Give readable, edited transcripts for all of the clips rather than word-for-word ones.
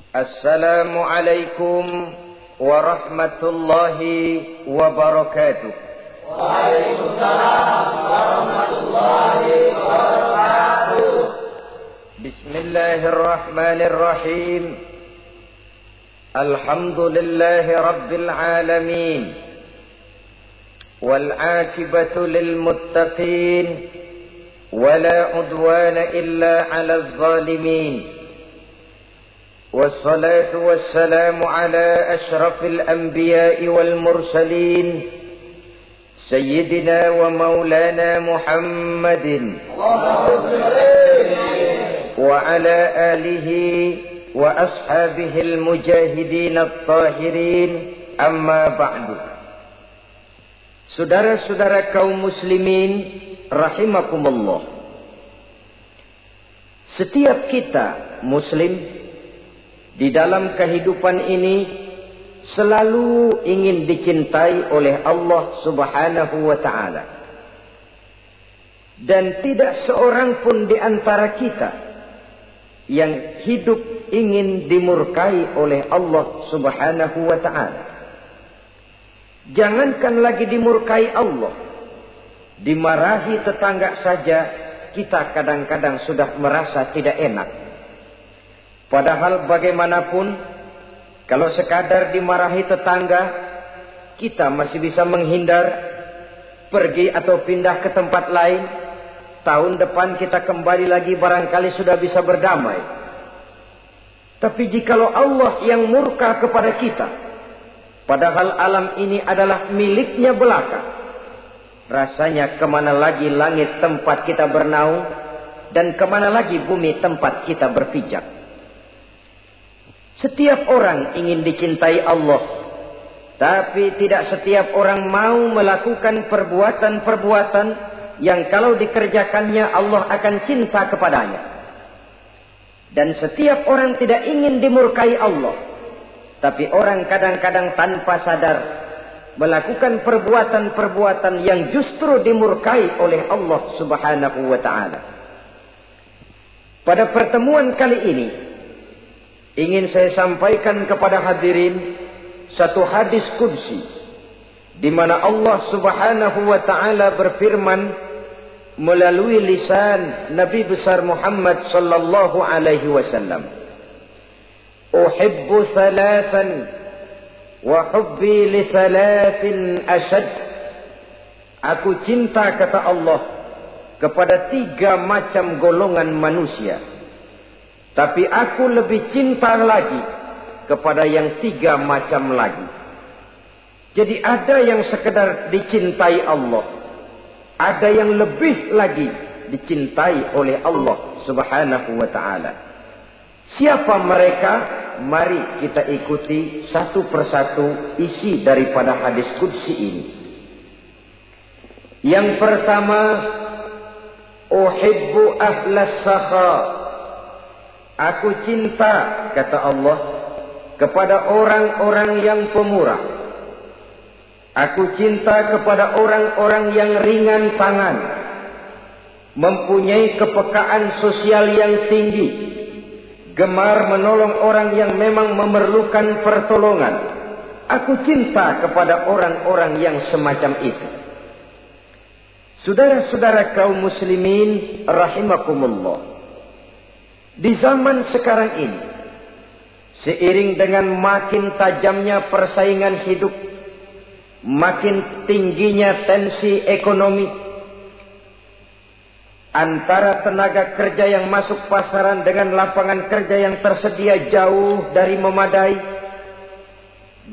Assalamualaikum warahmatullahi wabarakatuh. Waalaikumsalam warahmatullahi wabarakatuh. Bismillahirrahmanirrahim. Alhamdulillahi rabbil alamin. Wal 'aqibatu lil muttaqin. Wala 'udwana illa 'alal zalimin. والصلاة والسلام على أشرف الأنبياء والمرسلين سيدنا ومولانا محمد وعلى آله وأصحابه المجاهدين الطاهرين أما بعد. Saudara-saudara kaum muslimin rahimakumullah, setiap kita muslim di dalam kehidupan ini selalu ingin dicintai oleh Allah Subhanahu wa ta'ala. Dan tidak seorang pun di antara kita yang hidup ingin dimurkai oleh Allah Subhanahu wa ta'ala. Jangankan lagi dimurkai Allah, dimarahi tetangga saja kita kadang-kadang sudah merasa tidak enak. Padahal bagaimanapun, kalau sekadar dimarahi tetangga, kita masih bisa menghindar, pergi atau pindah ke tempat lain. Tahun depan kita kembali lagi, barangkali sudah bisa berdamai. Tapi jikalau Allah yang murka kepada kita, padahal alam ini adalah miliknya belaka, rasanya kemana lagi langit tempat kita bernaung, dan kemana lagi bumi tempat kita berpijak. Setiap orang ingin dicintai Allah, tapi tidak setiap orang mau melakukan perbuatan-perbuatan yang kalau dikerjakannya Allah akan cinta kepadanya. Dan setiap orang tidak ingin dimurkai Allah, tapi orang kadang-kadang tanpa sadar melakukan perbuatan-perbuatan yang justru dimurkai oleh Allah Subhanahu wa ta'ala. Pada pertemuan kali ini ingin saya sampaikan kepada hadirin satu hadis qudsi di mana Allah Subhanahu wa taala berfirman melalui lisan Nabi besar Muhammad sallallahu alaihi wasallam, "Uhibbu thalathan wa hubbi li thalathin ashad." Aku cinta, kata Allah, kepada 3 macam golongan manusia, tapi aku lebih cinta lagi kepada yang 3 macam lagi. Jadi ada yang sekedar dicintai Allah, ada yang lebih lagi dicintai oleh Allah Subhanahu wa ta'ala. Siapa mereka? Mari kita ikuti satu persatu isi daripada hadis qudsi ini. Yang pertama, uhibbu ahlas sakha. Aku cinta, kata Allah, kepada orang-orang yang pemurah. Aku cinta kepada orang-orang yang ringan tangan, mempunyai kepekaan sosial yang tinggi, gemar menolong orang yang memang memerlukan pertolongan. Aku cinta kepada orang-orang yang semacam itu. Saudara-saudara kaum muslimin rahimakumullah, di zaman sekarang ini, seiring dengan makin tajamnya persaingan hidup, makin tingginya tensi ekonomi, antara tenaga kerja yang masuk pasaran dengan lapangan kerja yang tersedia jauh dari memadai,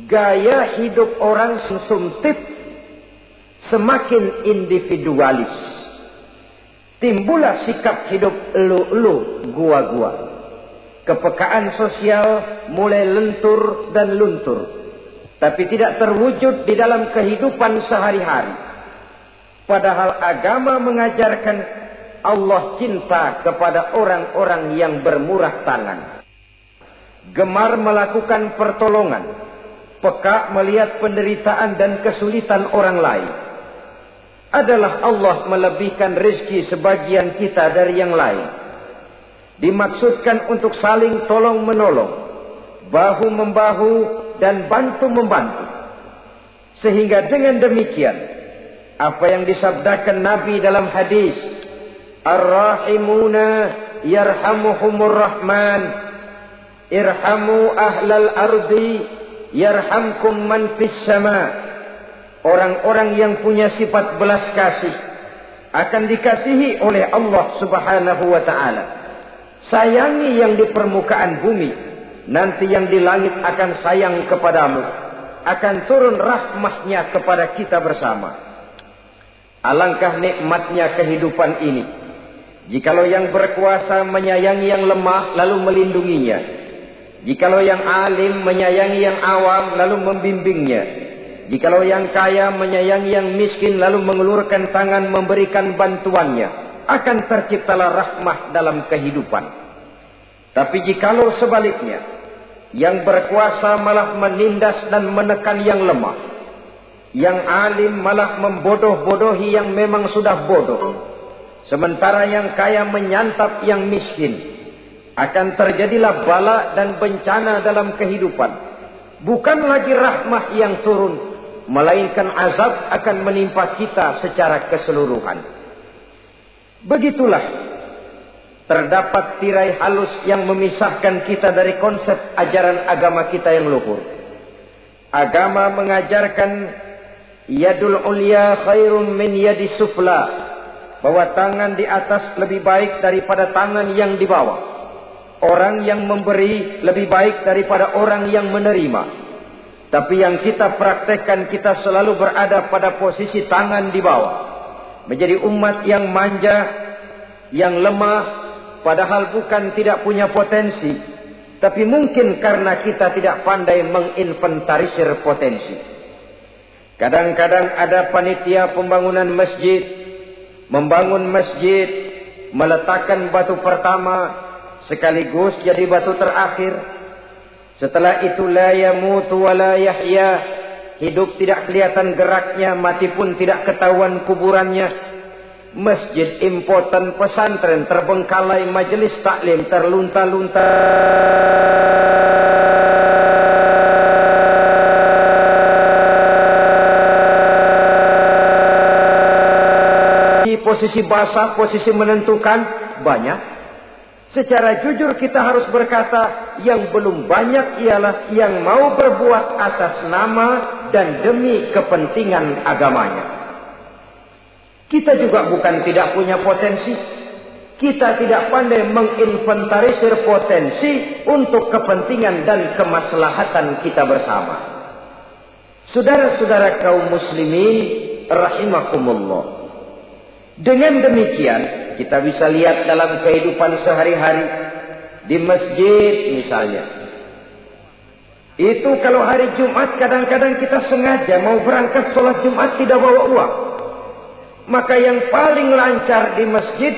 gaya hidup orang sumsumtip semakin individualis. Timbullah sikap hidup elu-elu, gua-gua. Kepekaan sosial mulai lentur dan luntur, tapi tidak terwujud di dalam kehidupan sehari-hari. Padahal agama mengajarkan Allah cinta kepada orang-orang yang bermurah tangan, gemar melakukan pertolongan, peka melihat penderitaan dan kesulitan orang lain. Adalah Allah melebihkan rezeki sebagian kita dari yang lain. Dimaksudkan untuk saling tolong menolong, bahu-membahu dan bantu-membantu. Sehingga dengan demikian, apa yang disabdakan Nabi dalam hadis, Ar-Rahimuna yarhamuhumur Rahman, irhamu ahlal ardi yarhamkum man fis sama. Orang-orang yang punya sifat belas kasih akan dikasihi oleh Allah Subhanahu wa ta'ala. Sayangi yang di permukaan bumi, nanti yang di langit akan sayang kepadamu, akan turun rahmahnya kepada kita bersama. Alangkah nikmatnya kehidupan ini, jikalau yang berkuasa menyayangi yang lemah lalu melindunginya, jikalau yang alim menyayangi yang awam lalu membimbingnya, jikalau yang kaya menyayangi yang miskin lalu mengulurkan tangan memberikan bantuannya, akan terciptalah rahmah dalam kehidupan. Tapi jikalau sebaliknya, yang berkuasa malah menindas dan menekan yang lemah, yang alim malah membodoh-bodohi yang memang sudah bodoh, sementara yang kaya menyantap yang miskin, akan terjadilah bala dan bencana dalam kehidupan. Bukan lagi rahmah yang turun, melainkan azab akan menimpa kita secara keseluruhan. Begitulah terdapat tirai halus yang memisahkan kita dari konsep ajaran agama kita yang luhur. Agama mengajarkan yadul ulya khairun min yadis sufla, bahwa tangan di atas lebih baik daripada tangan yang di bawah. Orang yang memberi lebih baik daripada orang yang menerima. Tapi yang kita praktekkan, kita selalu berada pada posisi tangan di bawah. Menjadi umat yang manja, yang lemah, padahal bukan tidak punya potensi. Tapi mungkin karena kita tidak pandai menginventarisir potensi. Kadang-kadang ada panitia pembangunan masjid, membangun masjid, meletakkan batu pertama, sekaligus jadi batu terakhir. Setelah itu la yamutu wa la yahya, hidup tidak kelihatan geraknya, mati pun tidak ketahuan kuburannya. Masjid impoten, pesantren terbengkalai, majelis taklim terlunta-lunta. Di posisi basah, posisi menentukan banyak. Secara jujur kita harus berkata, yang belum banyak ialah yang mau berbuat atas nama dan demi kepentingan agamanya. Kita juga bukan tidak punya potensi. Kita tidak pandai menginventarisir potensi untuk kepentingan dan kemaslahatan kita bersama. Saudara-saudara kaum muslimin rahimakumullah. Dengan demikian, kita bisa lihat dalam kehidupan sehari-hari, di masjid misalnya. Itu kalau hari Jumat kadang-kadang kita sengaja mau berangkat sholat Jumat tidak bawa uang. Maka yang paling lancar di masjid,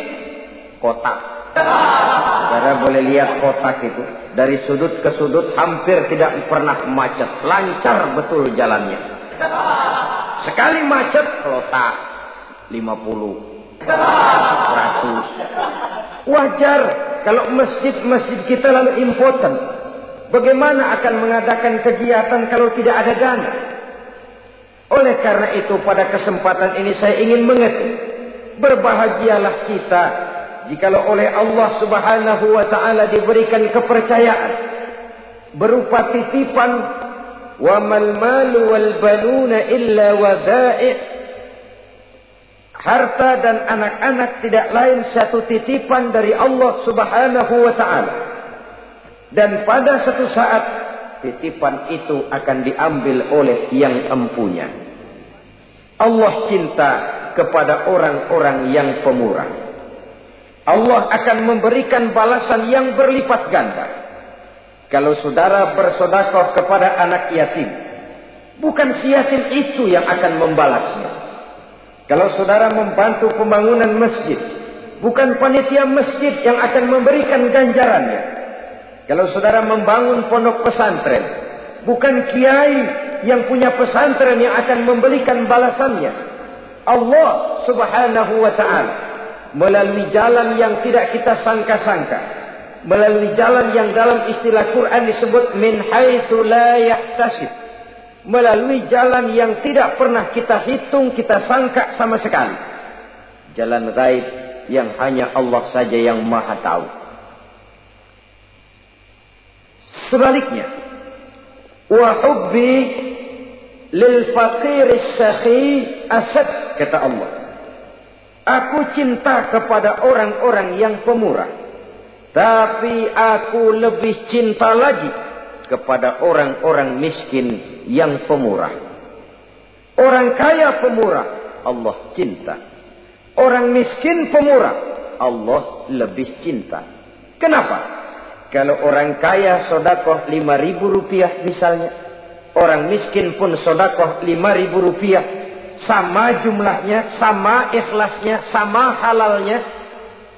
kotak. Saudara boleh lihat kotak itu. Dari sudut ke sudut hampir tidak pernah macet. Lancar betul jalannya. Sekali macet, kotak 50. 100. Wajar kalau masjid-masjid kita lalu impoten. Bagaimana akan mengadakan kegiatan kalau tidak ada dana? Oleh karena itu pada kesempatan ini saya ingin mengetik, berbahagialah kita jikalau oleh Allah Subhanahu wa ta'ala diberikan kepercayaan berupa titipan, wa mal malu wal banuna illa wadai'. Harta dan anak-anak tidak lain satu titipan dari Allah Subhanahu wa ta'ala. Dan pada satu saat titipan itu akan diambil oleh yang empunya. Allah cinta kepada orang-orang yang pemurah. Allah akan memberikan balasan yang berlipat ganda. Kalau saudara bersedekah kepada anak yatim, bukan si yatim itu yang akan membalasnya. Kalau saudara membantu pembangunan masjid, bukan panitia masjid yang akan memberikan ganjarannya. Kalau saudara membangun pondok pesantren, bukan kiai yang punya pesantren yang akan memberikan balasannya. Allah Subhanahu wa ta'ala melalui jalan yang tidak kita sangka-sangka melalui jalan yang dalam istilah Quran disebut min haitsu la yahtasib, melalui jalan yang tidak pernah kita hitung, kita sangka sama sekali. Jalan gaib yang hanya Allah saja yang maha tahu. Sebaliknya, wa hubbi lil faqir as-sakhi asad, kata Allah. Aku cinta kepada orang-orang yang pemurah, tapi aku lebih cinta lagi kepada orang-orang miskin yang pemurah. Orang kaya pemurah, Allah cinta. Orang miskin pemurah, Allah lebih cinta. Kenapa? Kalau orang kaya sodakoh 5.000 rupiah misalnya, orang miskin pun sodakoh 5.000 rupiah, sama jumlahnya, sama ikhlasnya, sama halalnya,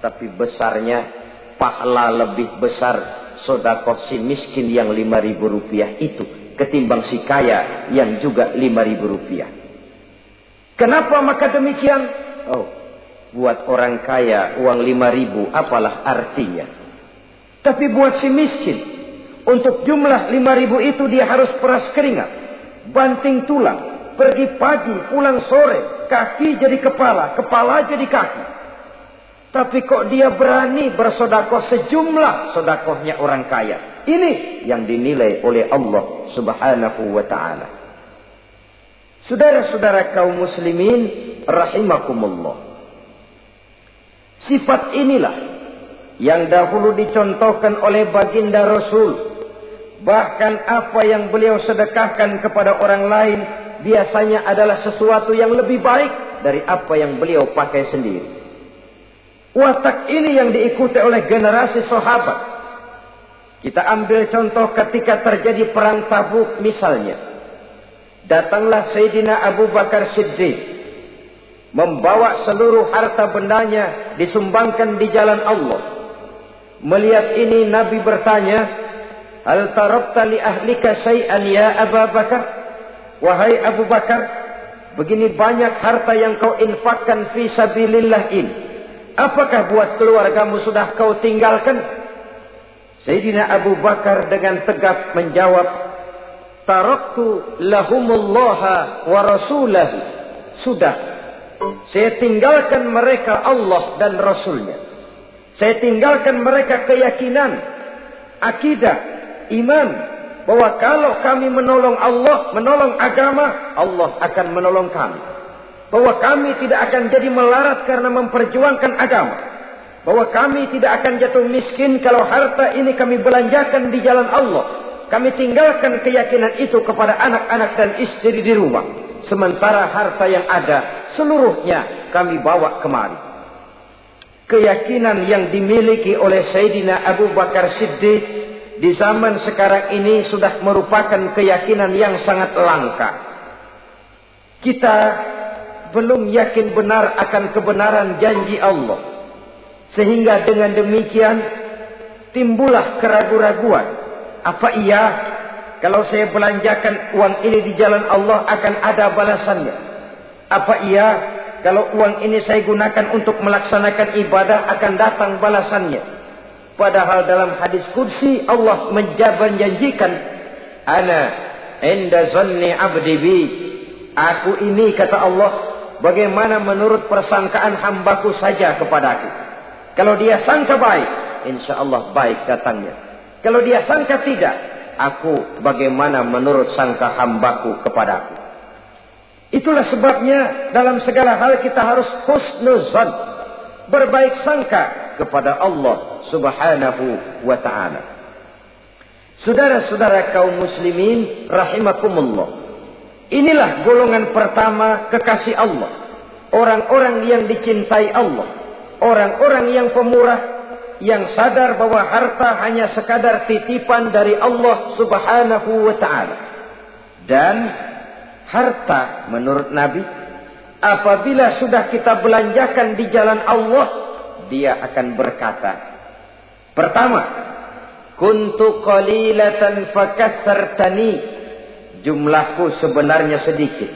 tapi besarnya pahala lebih besar sodakoh si miskin yang 5.000 rupiah itu ketimbang si kaya yang juga 5.000 rupiah. Kenapa maka demikian? Oh, buat orang kaya uang 5.000 apalah artinya. Tapi buat si miskin, untuk jumlah 5.000 itu dia harus peras keringat, banting tulang, pergi pagi, pulang sore, kaki jadi kepala, kepala jadi kaki. Tapi kok dia berani bersodakoh sejumlah sodakohnya orang kaya. Ini yang dinilai oleh Allah Subhanahu wa ta'ala. Saudara-saudara kaum muslimin rahimakumullah, sifat inilah yang dahulu dicontohkan oleh baginda Rasul. Bahkan apa yang beliau sedekahkan kepada orang lain biasanya adalah sesuatu yang lebih baik dari apa yang beliau pakai sendiri. Watak ini yang diikuti oleh generasi sahabat. Kita ambil contoh ketika terjadi perang Tabuk misalnya. Datanglah Sayyidina Abu Bakar Siddiq, membawa seluruh harta bendanya disumbangkan di jalan Allah. Melihat ini Nabi bertanya, hal tarakta li ahlika syai'an ya Abu Bakar? Wahai Abu Bakar, begini banyak harta yang kau infakkan fi sabilillah ini, apakah buat keluargamu sudah kau tinggalkan? Sayyidina Abu Bakar dengan tegap menjawab, taraktu lahumullaha wa rasulahu. Sudah, saya tinggalkan mereka Allah dan Rasulnya. Saya tinggalkan mereka keyakinan, akidah, iman, bahwa kalau kami menolong Allah, menolong agama, Allah akan menolong kami. Bahwa kami tidak akan jadi melarat karena memperjuangkan agama. Bahwa kami tidak akan jatuh miskin kalau harta ini kami belanjakan di jalan Allah. Kami tinggalkan keyakinan itu kepada anak-anak dan istri di rumah. Sementara harta yang ada, seluruhnya kami bawa kemari. Keyakinan yang dimiliki oleh Sayyidina Abu Bakar Siddiq di zaman sekarang ini sudah merupakan keyakinan yang sangat langka. Kita belum yakin benar akan kebenaran janji Allah. Sehingga dengan demikian timbullah keraguan-raguan. Apa iya kalau saya belanjakan uang ini di jalan Allah akan ada balasannya? Apa iya kalau uang ini saya gunakan untuk melaksanakan ibadah akan datang balasannya? Padahal dalam hadis kursi Allah menjanjikan, ana inda zanni abdi bi. Aku ini, kata Allah, bagaimana menurut persangkaan hambaku saja kepadaku. Kalau dia sangka baik, insya Allah baik datangnya. Kalau dia sangka tidak, aku bagaimana menurut sangka hambaku kepadaku. Itulah sebabnya dalam segala hal kita harus husnuzan, berbaik sangka kepada Allah Subhanahu wa ta'ala. Saudara-saudara kaum muslimin rahimakumullah, inilah golongan pertama kekasih Allah, orang-orang yang dicintai Allah, orang-orang yang pemurah, yang sadar bahwa harta hanya sekadar titipan dari Allah Subhanahu wa ta'ala. Dan harta menurut Nabi, apabila sudah kita belanjakan di jalan Allah, dia akan berkata, pertama, kuntu qalilatan fakatsartani, jumlahku sebenarnya sedikit,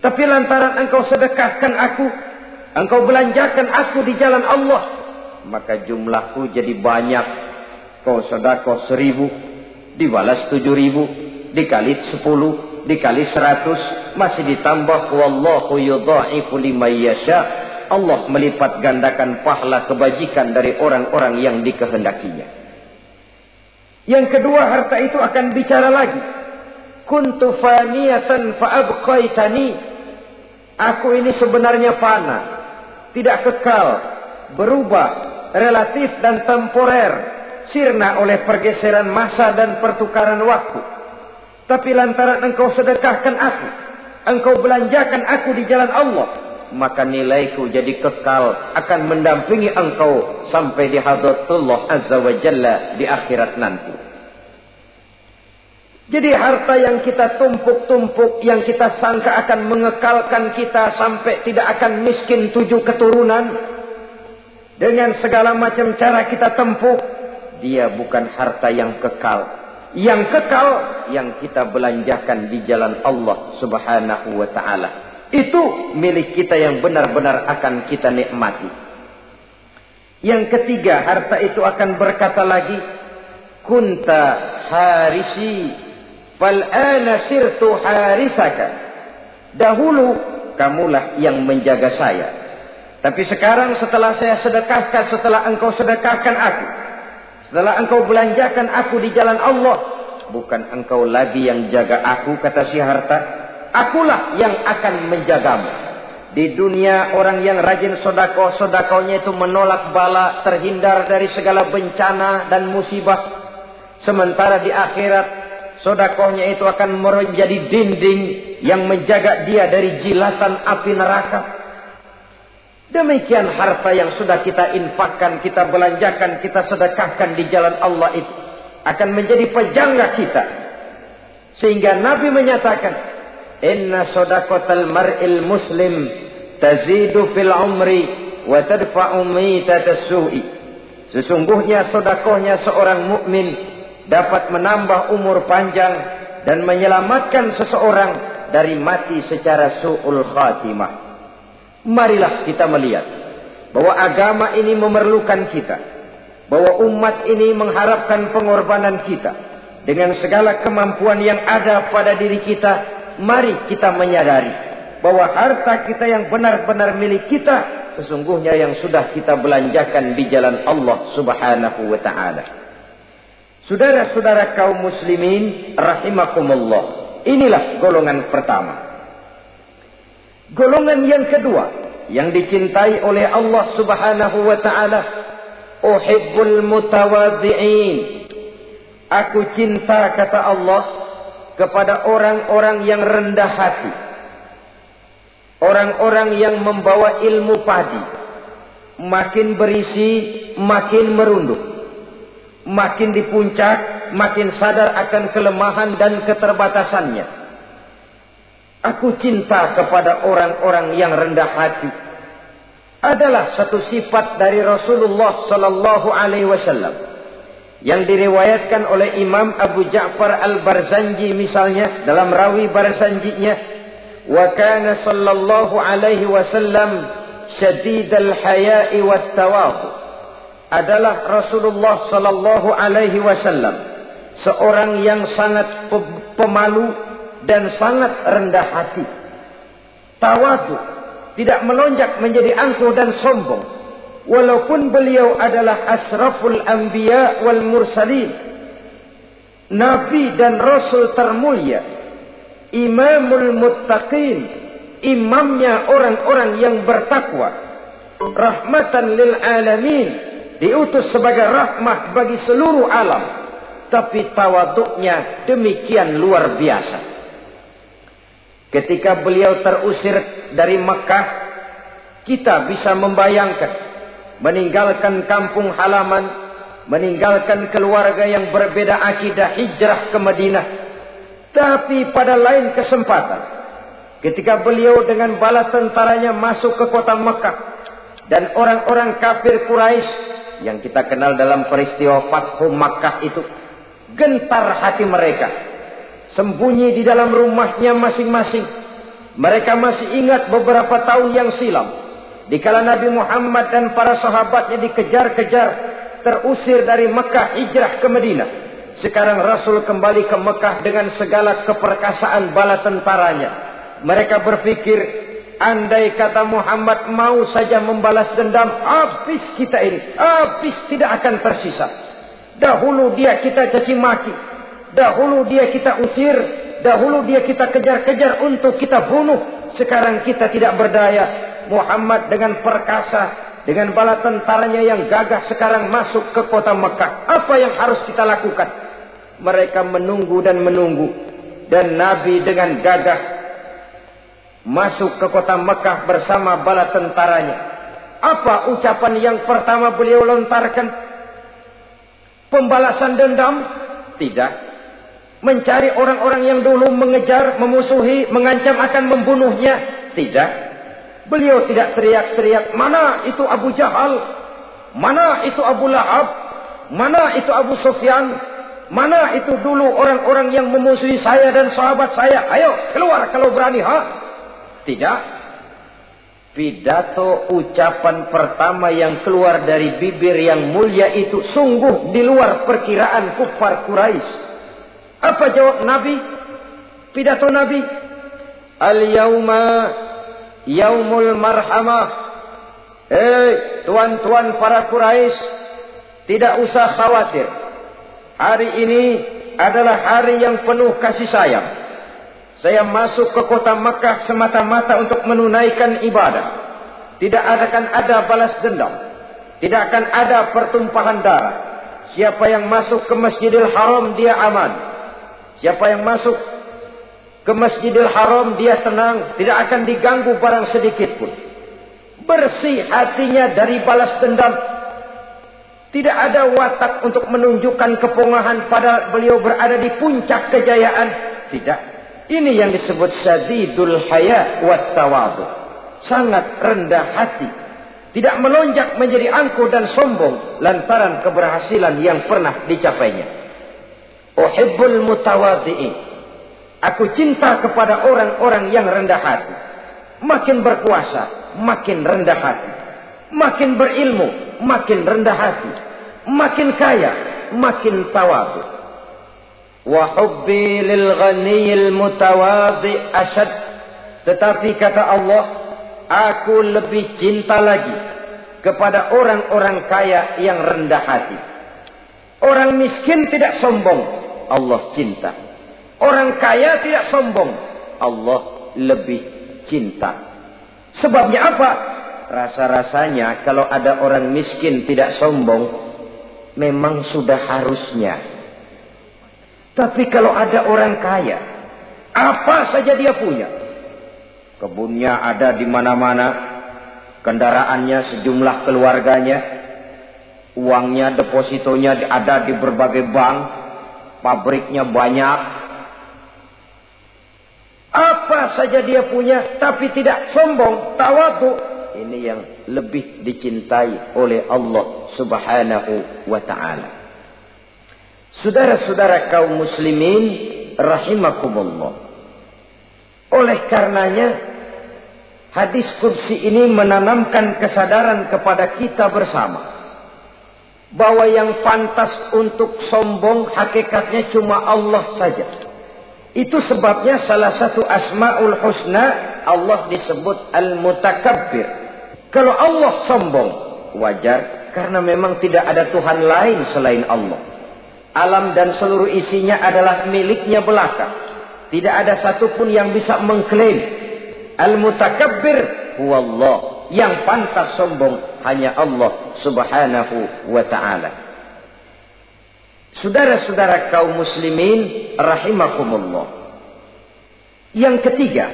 tapi lantaran engkau sedekahkan aku, engkau belanjakan aku di jalan Allah, maka jumlahku jadi banyak. Kau sedekah 1000, dibalas 7000, dikali 10, dikali 100, masih ditambah wallahu yudha'ifu liman yasha. Allah melipat gandakan pahala kebajikan dari orang-orang yang dikehendakinya. Yang kedua, harta itu akan bicara lagi. Kuntu faniyatan fa'abqaitani. Aku ini sebenarnya fana, tidak kekal, berubah, relatif dan temporer, sirna oleh pergeseran masa dan pertukaran waktu. Tapi lantaran engkau sedekahkan aku, engkau belanjakan aku di jalan Allah, maka nilaiku jadi kekal, akan mendampingi engkau sampai di hadratullah azza wa jalla di akhirat nanti. Jadi harta yang kita tumpuk-tumpuk, yang kita sangka akan mengekalkan kita sampai tidak akan miskin 7 keturunan, dengan segala macam cara kita tempuh, dia bukan harta yang kekal. Yang kekal, yang kita belanjakan di jalan Allah subhanahu wa ta'ala. Itu milik kita yang benar-benar akan kita nikmati. Yang ketiga, harta itu akan berkata lagi, kunta harisi fal'ana sirtu harisaka. Dahulu kamulah yang menjaga saya, tapi sekarang setelah saya sedekahkan, setelah engkau sedekahkan aku, setelah engkau belanjakan aku di jalan Allah, bukan engkau lagi yang jaga aku, kata si harta, akulah yang akan menjagamu. Di dunia orang yang rajin sedekah, sedekahnya itu menolak bala, terhindar dari segala bencana dan musibah. Sementara di akhirat sedekahnya itu akan menjadi dinding yang menjaga dia dari jilatan api neraka. Demikian harta yang sudah kita infakkan, kita belanjakan, kita sedekahkan di jalan Allah itu akan menjadi pejangga kita. Sehingga Nabi menyatakan, inna sadaqatal mar'il muslim tazidu fil umri wa tadfa'u mitatas su'i. Sesungguhnya sedekahnya seorang mukmin dapat menambah umur panjang dan menyelamatkan seseorang dari mati secara su'ul khatimah. Marilah kita melihat bahwa agama ini memerlukan kita, bahwa umat ini mengharapkan pengorbanan kita. Dengan segala kemampuan yang ada pada diri kita, mari kita menyadari bahwa harta kita yang benar-benar milik kita, sesungguhnya yang sudah kita belanjakan di jalan Allah subhanahu wa ta'ala. Saudara-saudara kaum muslimin rahimakumullah, inilah golongan pertama. Golongan yang kedua yang dicintai oleh Allah subhanahu wa ta'ala, uhibbul mutawadhi'in. Aku cinta, kata Allah, kepada orang-orang yang rendah hati, orang-orang yang membawa ilmu padi, makin berisi makin merunduk, makin di puncak, makin sadar akan kelemahan dan keterbatasannya. Aku cinta kepada orang-orang yang rendah hati. Adalah satu sifat dari Rasulullah sallallahu alaihi wasallam yang diriwayatkan oleh Imam Abu Ja'far Al-Barzanji misalnya dalam rawi Barzanjinya, wa kana sallallahu alaihi wasallam syadidal haya'i wat tawadhu. Adalah Rasulullah sallallahu alaihi wasallam seorang yang sangat pemalu dan sangat rendah hati. Tawadhu, tidak melonjak menjadi angkuh dan sombong. Walaupun beliau adalah asraful anbiya wal mursalin, nabi dan rasul termulia, imamul muttaqin, imamnya orang-orang yang bertakwa, rahmatan lil alamin, diutus sebagai rahmah bagi seluruh alam, tapi tawaduknya demikian luar biasa. Ketika beliau terusir dari Mekah, kita bisa membayangkan meninggalkan kampung halaman, meninggalkan keluarga yang berbeda akidah, hijrah ke Madinah. Tapi pada lain kesempatan, ketika beliau dengan bala tentaranya masuk ke kota Mekah, dan orang-orang kafir Quraisy yang kita kenal dalam peristiwa Fathu Makkah itu, gentar hati mereka, sembunyi di dalam rumahnya masing-masing. Mereka masih ingat beberapa tahun yang silam, dikala Nabi Muhammad dan para sahabatnya dikejar-kejar, terusir dari Mekah hijrah ke Madinah. Sekarang Rasul kembali ke Mekah dengan segala keperkasaan bala tentaranya. Mereka berpikir, andai kata Muhammad mau saja membalas dendam, habis kita ini, habis, tidak akan tersisa. Dahulu dia kita caci maki, dahulu dia kita usir, dahulu dia kita kejar-kejar untuk kita bunuh. Sekarang kita tidak berdaya. Muhammad dengan perkasa, dengan bala tentaranya yang gagah sekarang masuk ke kota Mekah. Apa yang harus kita lakukan? Mereka menunggu dan menunggu. Dan Nabi dengan gagah masuk ke kota Mekah bersama bala tentaranya. Apa ucapan yang pertama beliau lontarkan? Pembalasan dendam? Tidak. Mencari orang-orang yang dulu mengejar, memusuhi, mengancam akan membunuhnya? Tidak. Beliau tidak teriak-teriak, mana itu Abu Jahal? Mana itu Abu Lahab? Mana itu Abu Sufyan? Mana itu dulu orang-orang yang memusuhi saya dan sahabat saya? Ayo keluar kalau berani, ha? Tidak. Pidato ucapan pertama yang keluar dari bibir yang mulia itu sungguh di luar perkiraan kufar Quraisy. Apa jawab Nabi? Pidato Nabi, al-yauma yaumul marhamah. Tuan-tuan para Quraisy, tidak usah khawatir. Hari ini adalah hari yang penuh kasih sayang. Saya masuk ke kota Makkah semata-mata untuk menunaikan ibadah. Tidak akan ada balas dendam. Tidak akan ada pertumpahan darah. Siapa yang masuk ke Masjidil Haram dia aman. Siapa yang masuk ke Masjidil Haram dia tenang, tidak akan diganggu barang sedikit pun. Bersih hatinya dari balas dendam. Tidak ada watak untuk menunjukkan kepongahan pada beliau berada di puncak kejayaan. Tidak. Ini yang disebut syadidul haya wat tawadhu. Sangat rendah hati. Tidak melonjak menjadi angkuh dan sombong lantaran keberhasilan yang pernah dicapainya. Uhibbul mutawadhi'in. Aku cinta kepada orang-orang yang rendah hati. Makin berkuasa, makin rendah hati. Makin berilmu, makin rendah hati. Makin kaya, makin tawadhu. Wa hubbi lil ghaniyil mutawadhi ashad. Tetapi kata Allah, aku lebih cinta lagi kepada orang-orang kaya yang rendah hati. Orang miskin tidak sombong, Allah cinta. Orang kaya tidak sombong, Allah lebih cinta. Sebabnya apa? Rasa-rasanya kalau ada orang miskin tidak sombong, memang sudah harusnya. Tapi kalau ada orang kaya, apa saja dia punya. Kebunnya ada di mana-mana, kendaraannya sejumlah keluarganya, uangnya, depositonya ada di berbagai bank, pabriknya banyak. Apa saja dia punya, tapi tidak sombong, tawadhu. Ini yang lebih dicintai oleh Allah Subhanahu wa ta'ala. Saudara-saudara kaum muslimin rahimakumullah. Oleh karenanya hadis qudsi ini menanamkan kesadaran kepada kita bersama bahwa yang pantas untuk sombong hakikatnya cuma Allah saja. Itu sebabnya salah satu asmaul husna Allah disebut al-mutakabbir. Kalau Allah sombong, wajar, karena memang tidak ada Tuhan lain selain Allah. Alam dan seluruh isinya adalah miliknya belaka. Tidak ada satupun yang bisa mengklaim. Al-mutakabbir huwallah. Yang pantas sombong hanya Allah Subhanahu wa ta'ala. Saudara-saudara kaum muslimin rahimakumullah. Yang ketiga,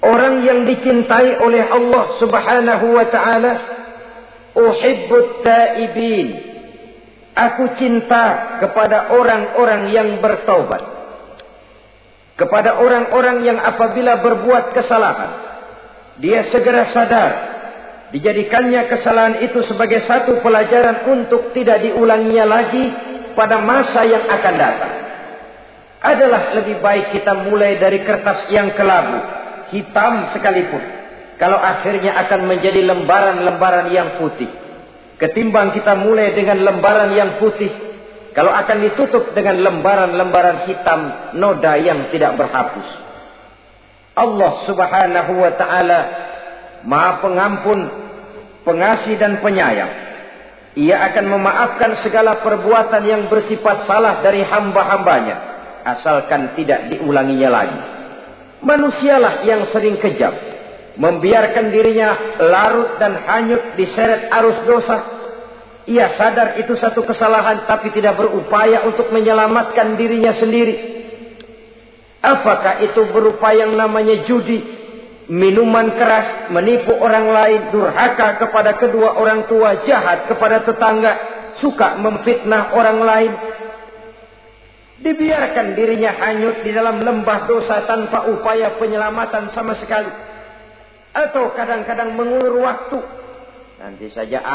orang yang dicintai oleh Allah Subhanahu wa ta'ala, uhibbut taibin. Aku cinta kepada orang-orang yang bertaubat. Kepada orang-orang yang apabila berbuat kesalahan, dia segera sadar. Dijadikannya kesalahan itu sebagai satu pelajaran untuk tidak diulanginya lagi pada masa yang akan datang. Adalah lebih baik kita mulai dari kertas yang kelabu, hitam sekalipun, kalau akhirnya akan menjadi lembaran-lembaran yang putih. Ketimbang kita mulai dengan lembaran yang putih, kalau akan ditutup dengan lembaran-lembaran hitam, noda yang tidak berhapus. Allah Subhanahu wa ta'ala Maha Pengampun, Pengasih dan Penyayang. Ia akan memaafkan segala perbuatan yang bersifat salah dari hamba-hambanya, asalkan tidak diulanginya lagi. Manusialah yang sering kejam, membiarkan dirinya larut dan hanyut diseret arus dosa. Ia sadar itu satu kesalahan, tapi tidak berupaya untuk menyelamatkan dirinya sendiri. Apakah itu berupa yang namanya judi, minuman keras, menipu orang lain, durhaka kepada kedua orang tua, jahat kepada tetangga, suka memfitnah orang lain. Dibiarkan dirinya hanyut di dalam lembah dosa tanpa upaya penyelamatan sama sekali. Atau kadang-kadang mengulur waktu. Nanti saja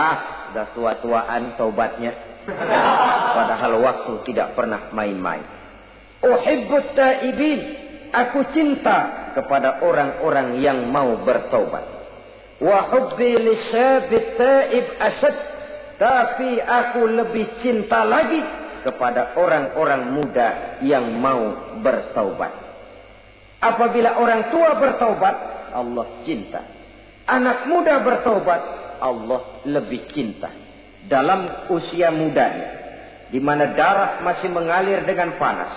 sudah tua-tuaan taubatnya. Padahal waktu tidak pernah main-main. Uhibbut taibin, aku cinta kepada orang-orang yang mau bertaubat. Wa hubbi lisyabit taib asad, tapi aku lebih cinta lagi kepada orang-orang muda yang mau bertaubat. Apabila orang tua bertaubat, Allah cinta. Anak muda bertaubat, Allah lebih cinta. Dalam usia mudanya, di mana darah masih mengalir dengan panas,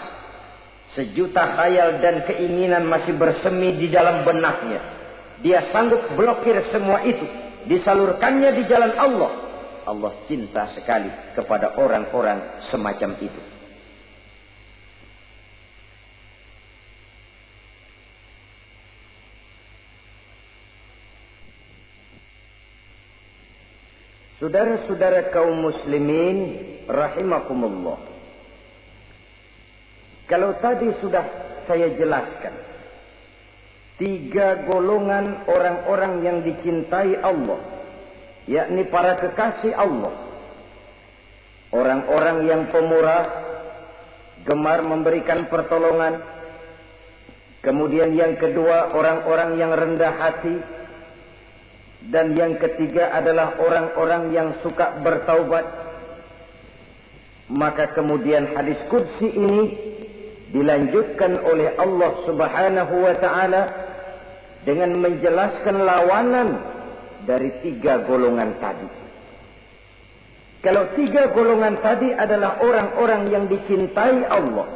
sejuta khayal dan keinginan masih bersemi di dalam benaknya, dia sanggup blokir semua itu, disalurkannya di jalan Allah. Allah cinta sekali kepada orang-orang semacam itu. Saudara-saudara kaum muslimin rahimakumullah. Kalau tadi sudah saya jelaskan 3 golongan orang-orang yang dicintai Allah, yakni para kekasih Allah. Orang-orang yang pemurah, gemar memberikan pertolongan. Kemudian yang kedua, orang-orang yang rendah hati. Dan yang ketiga adalah orang-orang yang suka bertaubat. Maka kemudian hadis qudsi ini dilanjutkan oleh Allah Subhanahu wa ta'ala dengan menjelaskan lawanan dari 3 golongan tadi. Kalau 3 golongan tadi adalah orang-orang yang dicintai Allah,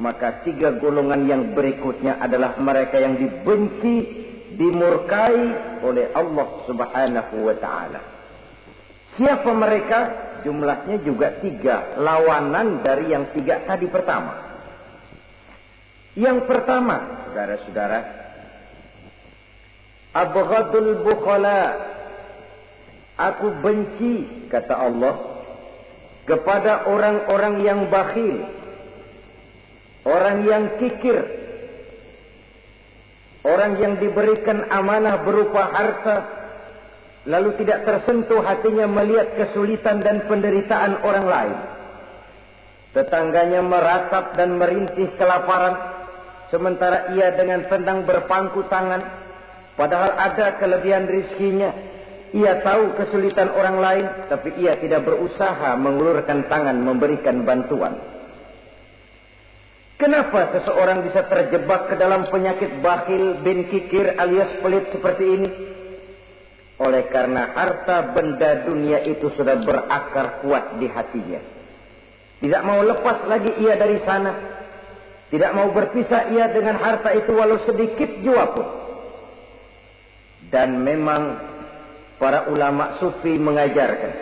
maka 3 golongan yang berikutnya adalah mereka yang dibenci, dimurkai oleh Allah Subhanahu wa ta'ala. Siapa mereka? Jumlahnya juga 3, lawanan dari yang 3 tadi pertama. Yang pertama, saudara-saudara, abghadul bukhala, aku benci, kata Allah, kepada orang-orang yang bakhil, orang yang kikir, orang yang diberikan amanah berupa harta, lalu tidak tersentuh hatinya melihat kesulitan dan penderitaan orang lain. Tetangganya meratap dan merintih kelaparan, sementara ia dengan tenang berpangku tangan, padahal ada kelebihan rizkinya. Ia tahu kesulitan orang lain, tapi ia tidak berusaha mengulurkan tangan memberikan bantuan. Kenapa seseorang bisa terjebak ke dalam penyakit bakhil bin kikir alias pelit seperti ini? Oleh karena harta benda dunia itu sudah berakar kuat di hatinya. Tidak mau lepas lagi ia dari sana. Tidak mau berpisah ia dengan harta itu walau sedikit jua pun. Dan memang para ulama sufi mengajarkan,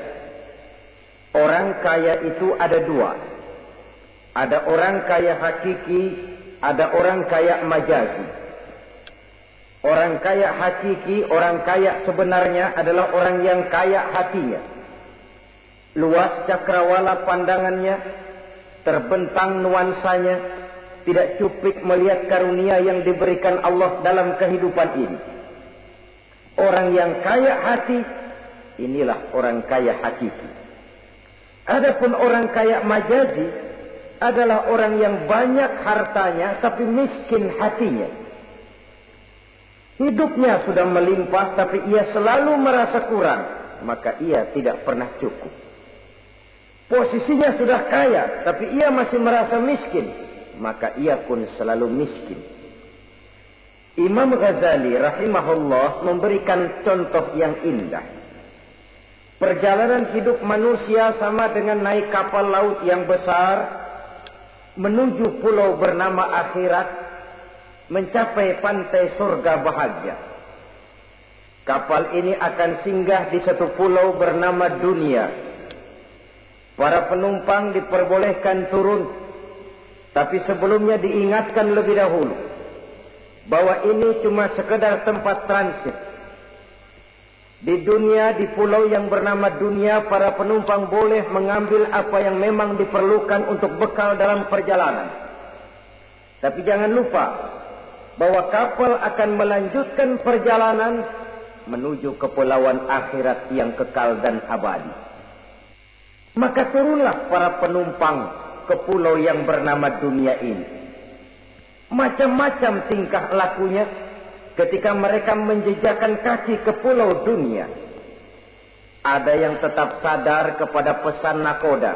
orang kaya itu ada 2. Ada orang kaya hakiki, ada orang kaya majazi. Orang kaya hakiki, orang kaya sebenarnya adalah orang yang kaya hatinya. Luas cakrawala pandangannya, terbentang nuansanya, tidak cuplik melihat karunia yang diberikan Allah dalam kehidupan ini. Orang yang kaya hati, inilah orang kaya hakiki. Adapun orang kaya majazi adalah orang yang banyak hartanya tapi miskin hatinya. Hidupnya sudah melimpah tapi ia selalu merasa kurang. maka ia tidak pernah cukup. Posisinya sudah kaya, tapi ia masih merasa miskin, maka ia pun selalu miskin. Imam Ghazali rahimahullah memberikan contoh yang indah. Perjalanan hidup manusia sama dengan naik kapal laut yang besar menuju pulau bernama akhirat, mencapai pantai surga bahagia. Kapal ini akan singgah di satu pulau bernama dunia. Para penumpang diperbolehkan turun, tapi sebelumnya diingatkan lebih dahulu bahwa ini cuma sekedar tempat transit. Di dunia, di pulau yang bernama dunia, para penumpang boleh mengambil apa yang memang diperlukan untuk bekal dalam perjalanan. Tapi jangan lupa bahwa kapal akan melanjutkan perjalanan menuju kepulauan akhirat yang kekal dan abadi. Maka turunlah para penumpang ke pulau yang bernama dunia ini. Macam-macam tingkah lakunya ketika mereka menjejakkan kaki ke pulau dunia. Ada yang tetap sadar kepada pesan nakoda.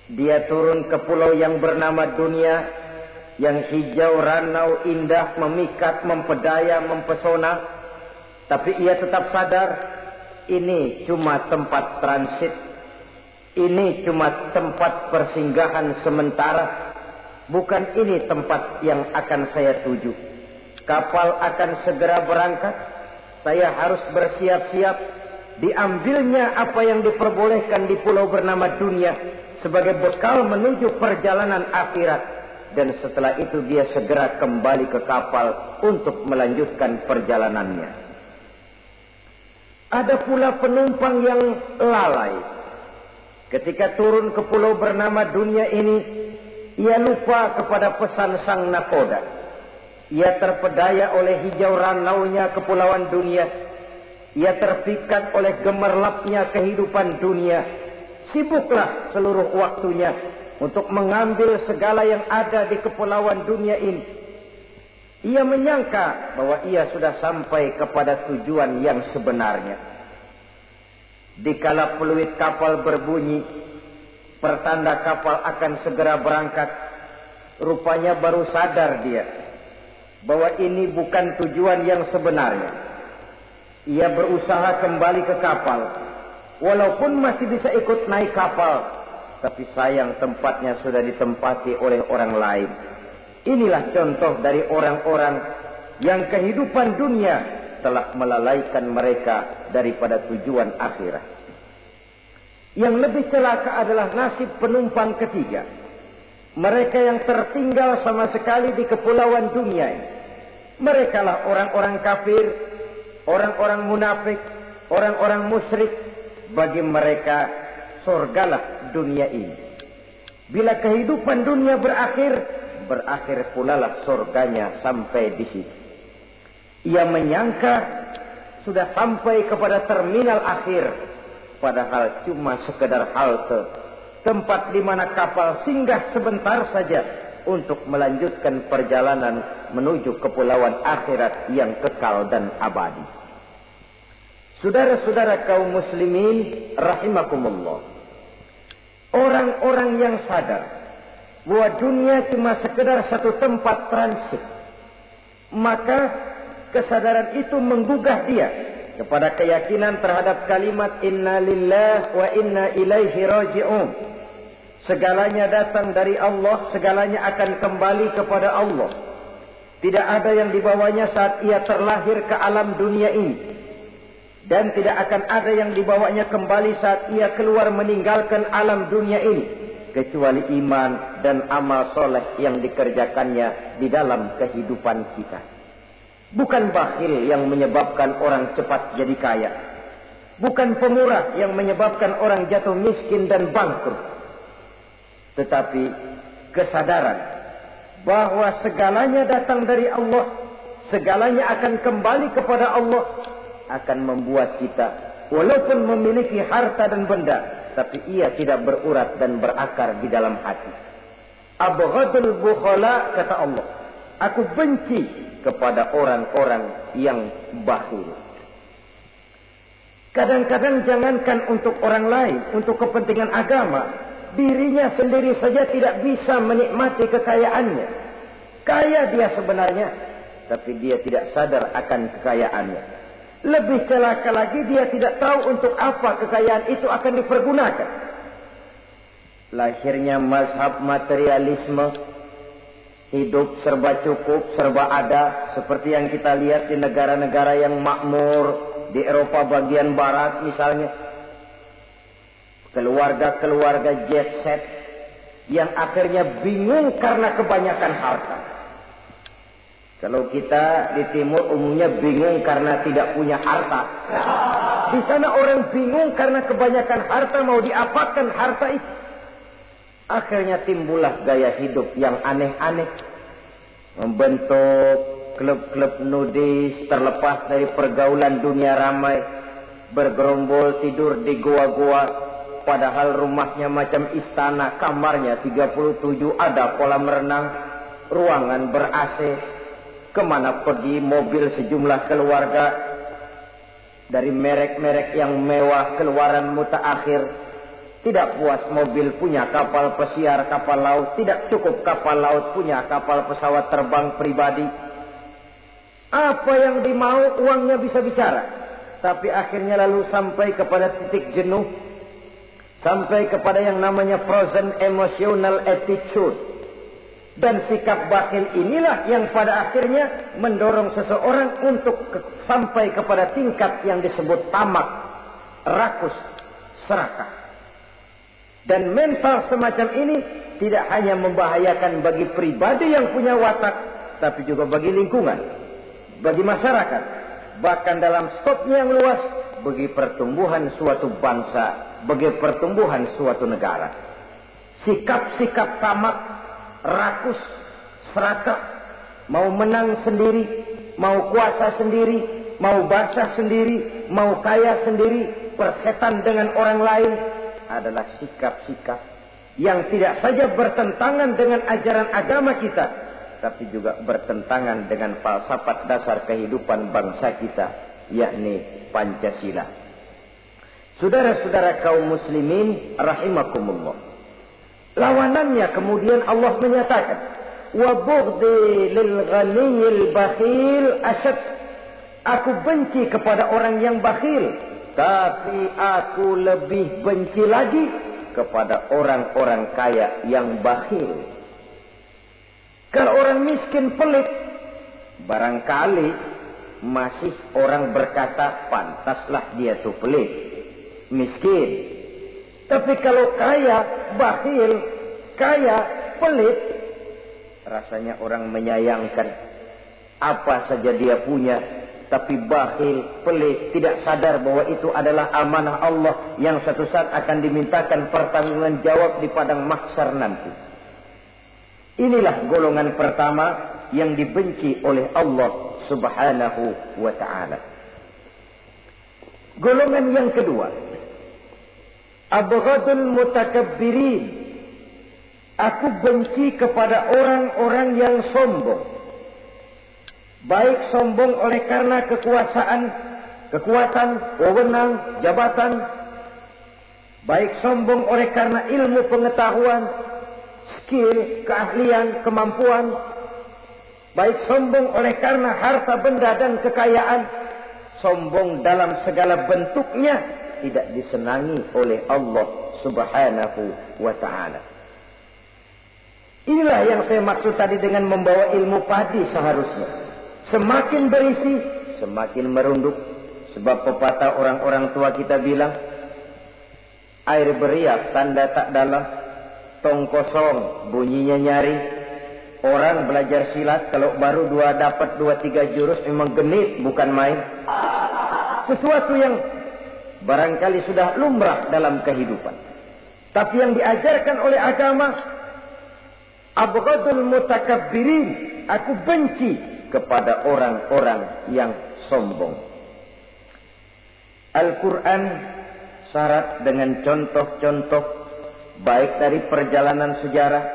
Dia turun ke pulau yang bernama dunia, yang hijau, ranau, indah, memikat, mempedaya, mempesona. Tapi ia tetap sadar, ini cuma tempat transit. Ini cuma tempat persinggahan sementara. Bukan ini tempat yang akan saya tuju. Kapal akan segera berangkat. Saya harus bersiap-siap. Diambilnya apa yang diperbolehkan di pulau bernama dunia sebagai bekal menuju perjalanan akhirat. Dan setelah itu dia segera kembali ke kapal untuk melanjutkan perjalanannya. Ada pula penumpang yang lalai. Ketika turun ke pulau bernama dunia ini, ia lupa kepada pesan sang nakoda. Ia terpedaya oleh hijau ranaunya kepulauan dunia. Ia terpikat oleh gemerlapnya kehidupan dunia. Sibuklah seluruh waktunya untuk mengambil segala yang ada di kepulauan dunia ini. Ia menyangka bahwa ia sudah sampai kepada tujuan yang sebenarnya. Dikala peluit kapal berbunyi, pertanda kapal akan segera berangkat, rupanya baru sadar dia bahwa ini bukan tujuan yang sebenarnya. Ia berusaha kembali ke kapal, walaupun masih bisa ikut naik kapal, tapi sayang tempatnya sudah ditempati oleh orang lain. Inilah contoh dari orang-orang yang kehidupan dunia telah melalaikan mereka daripada tujuan akhirat. Yang lebih celaka adalah nasib penumpang ketiga. Mereka yang tertinggal sama sekali di kepulauan dunia ini. Mereka lah orang-orang kafir, orang-orang munafik, orang-orang musyrik. Bagi mereka surgalah dunia ini. Bila kehidupan dunia berakhir, berakhir pula lah surganya sampai di situ. Ia menyangka sudah sampai kepada terminal akhir, padahal cuma sekedar halte, tempat di mana kapal singgah sebentar saja untuk melanjutkan perjalanan menuju kepulauan akhirat yang kekal dan abadi. Saudara-saudara kaum muslimin rahimakumullah, orang-orang yang sadar bahwa dunia cuma sekedar satu tempat transit, maka kesadaran itu menggugah dia kepada keyakinan terhadap kalimat inna lillahi wa inna ilaihi raji'un. Segalanya datang dari Allah, segalanya akan kembali kepada Allah. Tidak ada yang dibawanya saat ia terlahir ke alam dunia ini, dan tidak akan ada yang dibawanya kembali saat ia keluar meninggalkan alam dunia ini, kecuali iman dan amal soleh yang dikerjakannya di dalam kehidupan kita. Bukan bakhil yang menyebabkan orang cepat jadi kaya. Bukan pemurah yang menyebabkan orang jatuh miskin dan bangkrut. Tetapi kesadaran bahwa segalanya datang dari Allah, segalanya akan kembali kepada Allah, akan membuat kita walaupun memiliki harta dan benda, tapi ia tidak berurat dan berakar di dalam hati. Abghadul bukhala, kata Allah, aku benci kepada orang-orang yang bakhil. Kadang-kadang jangankan untuk orang lain, untuk kepentingan agama, dirinya sendiri saja tidak bisa menikmati kekayaannya. Kaya dia sebenarnya, tapi dia tidak sadar akan kekayaannya. Lebih celaka lagi, dia tidak tahu untuk apa kekayaan itu akan dipergunakan. Lahirnya mazhab materialisme, hidup serba cukup, serba ada, seperti yang kita lihat di negara-negara yang makmur, di Eropa bagian barat misalnya. Keluarga-keluarga jet set yang akhirnya bingung karena kebanyakan harta. Kalau kita di timur umumnya bingung karena tidak punya harta. Di sana orang bingung karena kebanyakan harta, mau diapakan harta itu. Akhirnya timbullah gaya hidup yang aneh-aneh. Membentuk klub-klub nudis terlepas dari pergaulan dunia ramai. Bergerombol tidur di goa-goa. Padahal rumahnya macam istana. Kamarnya 37, ada kolam renang, ruangan ber-AC. Kemana pergi mobil sejumlah keluarga. Dari merek-merek yang mewah, keluaran mutaakhir. Tidak puas mobil punya kapal pesiar, kapal laut. Tidak cukup kapal laut punya kapal pesawat terbang pribadi. Apa yang dimau uangnya bisa bicara. Tapi akhirnya lalu sampai kepada titik jenuh. Sampai kepada yang namanya frozen emotional attitude. Dan sikap bakhil inilah yang pada akhirnya mendorong seseorang untuk sampai kepada tingkat yang disebut tamak, rakus, serakah. Dan mental semacam ini tidak hanya membahayakan bagi pribadi yang punya watak, tapi juga bagi lingkungan, bagi masyarakat. Bahkan dalam skopnya yang luas, bagi pertumbuhan suatu bangsa, bagi pertumbuhan suatu negara. Sikap-sikap tamak, rakus, serakah, mau menang sendiri, mau kuasa sendiri, mau basah sendiri, mau kaya sendiri, persetan dengan orang lain, adalah sikap-sikap yang tidak saja bertentangan dengan ajaran agama kita, tapi juga bertentangan dengan falsafat dasar kehidupan bangsa kita, yakni Pancasila. Saudara-saudara kaum muslimin rahimakumullah. Lawanannya kemudian Allah menyatakan, wa bughdi lil ghaniyil bakhil asyad. Aku benci kepada orang yang bakhil, tapi aku lebih benci lagi kepada orang-orang kaya yang bakhil. Kalau orang miskin pelit, barangkali masih orang berkata pantaslah dia tuh pelit, miskin. Tapi kalau kaya, bakhil, kaya, pelit, rasanya orang menyayangkan. Apa saja dia punya, tapi bakhil, pelit, tidak sadar bahwa itu adalah amanah Allah yang suatu saat akan dimintakan pertanggungan jawab di padang mahsyar nanti. Inilah golongan pertama yang dibenci oleh Allah Subhanahu wa ta'ala. Golongan yang kedua, abghadul mutakabbirin. Aku benci kepada orang-orang yang sombong. Baik sombong oleh karena kekuasaan, kekuatan, wewenang, jabatan. Baik sombong oleh karena ilmu pengetahuan, skill, keahlian, kemampuan. Baik sombong oleh karena harta benda dan kekayaan. Sombong dalam segala bentuknya tidak disenangi oleh Allah Subhanahu wa ta'ala. Inilah yang saya maksud tadi dengan membawa ilmu padi seharusnya. Semakin berisi, semakin merunduk. Sebab pepatah orang-orang tua kita bilang, air beriak tanda tak dalam, tong kosong bunyinya nyari. Orang belajar silat kalau baru dapat 2-3 jurus memang genit, bukan main. Sesuatu yang barangkali sudah lumrah dalam kehidupan. Tapi yang diajarkan oleh agama, abghadul mutakabbirin, aku benci kepada orang-orang yang sombong. Al-Quran syarat dengan contoh-contoh, baik dari perjalanan sejarah,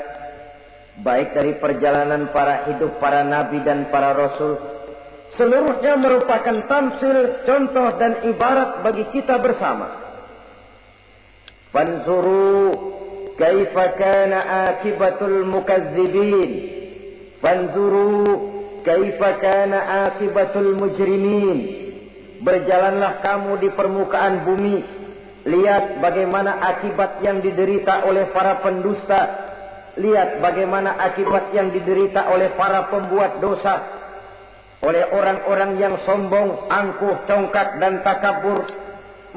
baik dari perjalanan para hidup para nabi dan para rasul, seluruhnya merupakan tamsil, contoh dan ibarat bagi kita bersama. Fanzuru kaifa kana akibatul mukazzibin. Fanzuru kaifa kana akibatul mujrimin. Berjalanlah kamu di permukaan bumi, lihat bagaimana akibat yang diderita oleh para pendusta. Lihat bagaimana akibat yang diderita oleh para pembuat dosa, oleh orang-orang yang sombong, angkuh, congkak dan takabur.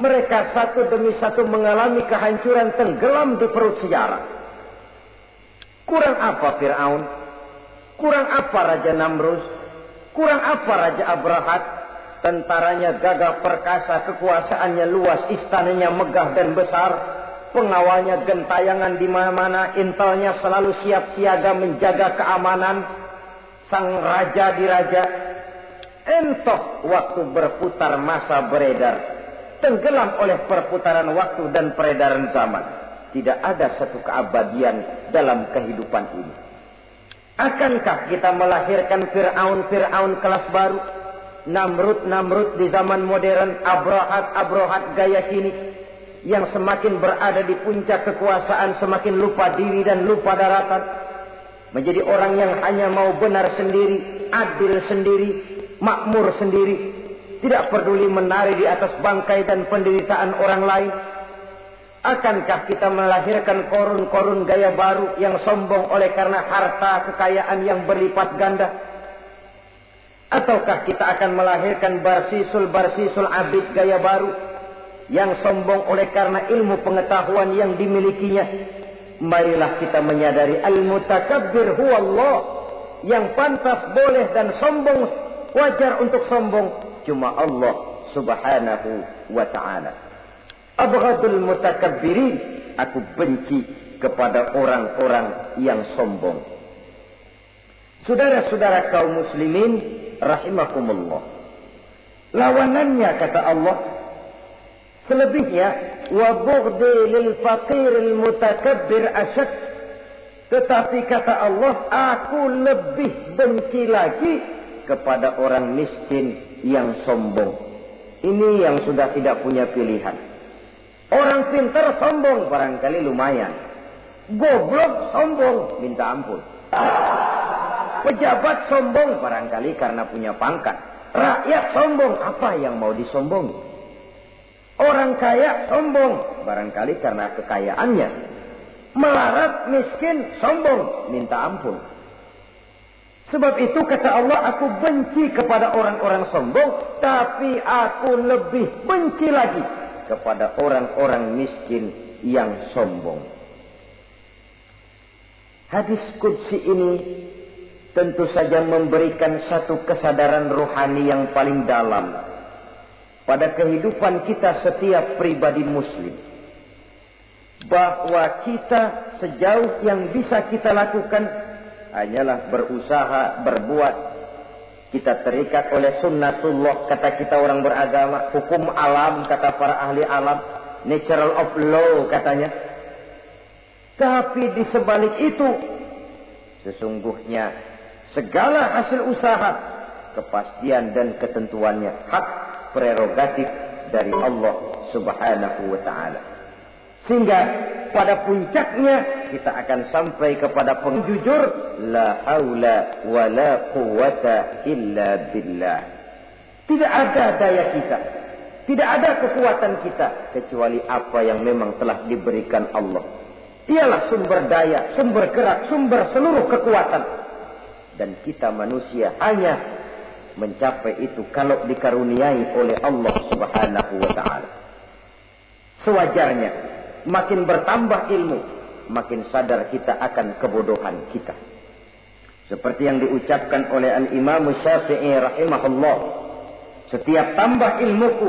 Mereka satu demi satu mengalami kehancuran, tenggelam di perut sejarah. Kurang apa Fir'aun? Kurang apa Raja Namrus? Kurang apa Raja Abrahat? Tentaranya gagah perkasa, kekuasaannya luas, istananya megah dan besar. Pengawalnya gentayangan di mana-mana, intelnya selalu siap siaga menjaga keamanan. Sang raja diraja. Entoh waktu berputar masa beredar, tenggelam oleh perputaran waktu dan peredaran zaman. Tidak ada satu keabadian dalam kehidupan ini. Akankah kita melahirkan Fir'aun kelas baru, Namrud di zaman modern, Abrahat gaya kini, yang semakin berada di puncak kekuasaan semakin lupa diri dan lupa daratan, menjadi orang yang hanya mau benar sendiri, adil sendiri, makmur sendiri, tidak peduli menari di atas bangkai dan penderitaan orang lain? Akankah kita melahirkan korun gaya baru yang sombong oleh karena harta kekayaan yang berlipat ganda? Ataukah kita akan melahirkan barsisul abid gaya baru yang sombong oleh karena ilmu pengetahuan yang dimilikinya? Marilah kita menyadari al-mutakabbir huwa Allah. Yang pantas, boleh dan sombong, wajar untuk sombong, cuma Allah subhanahu wa ta'ala. Abghadul mutakabbirin, aku benci kepada orang-orang yang sombong. Saudara-saudara kaum muslimin rahimakumullah, lawanannya kata Allah, selebihnya wa bughdi lil faqiril mutakabbir asyad. Tetapi kata Allah, aku lebih benci lagi kepada orang miskin yang sombong. Ini yang sudah tidak punya pilihan. Orang pintar sombong barangkali lumayan, goblok sombong minta ampun. Pejabat sombong barangkali karena punya pangkat. Rakyat sombong, apa yang mau disombongi? Orang kaya sombong barangkali karena kekayaannya. Melarat, miskin, sombong, minta ampun. Sebab itu kata Allah, aku benci kepada orang-orang sombong, tapi aku lebih benci lagi kepada orang-orang miskin yang sombong. Hadis qudsi ini tentu saja memberikan satu kesadaran rohani yang paling dalam pada kehidupan kita setiap pribadi muslim, bahwa kita sejauh yang bisa kita lakukan hanyalah berusaha, berbuat. Kita terikat oleh sunnatullah, kata kita orang beragama, hukum alam, kata para ahli alam, natural of law katanya. Tapi di sebalik itu, sesungguhnya segala hasil usaha, kepastian dan ketentuannya hak prerogatif dari Allah subhanahu wa ta'ala. Sehingga pada puncaknya kita akan sampai kepada penjujur, la haula wa la quwwata illa billah. Tidak ada daya kita, tidak ada kekuatan kita kecuali apa yang memang telah diberikan Allah. Dialah sumber daya, sumber gerak, sumber seluruh kekuatan. Dan kita manusia hanya mencapai itu kalau dikaruniai oleh Allah subhanahu wa ta'ala. Sewajarnya, makin bertambah ilmu, makin sadar kita akan kebodohan kita. Seperti yang diucapkan oleh Al-Imam Syafi'i rahimahullah, setiap tambah ilmuku,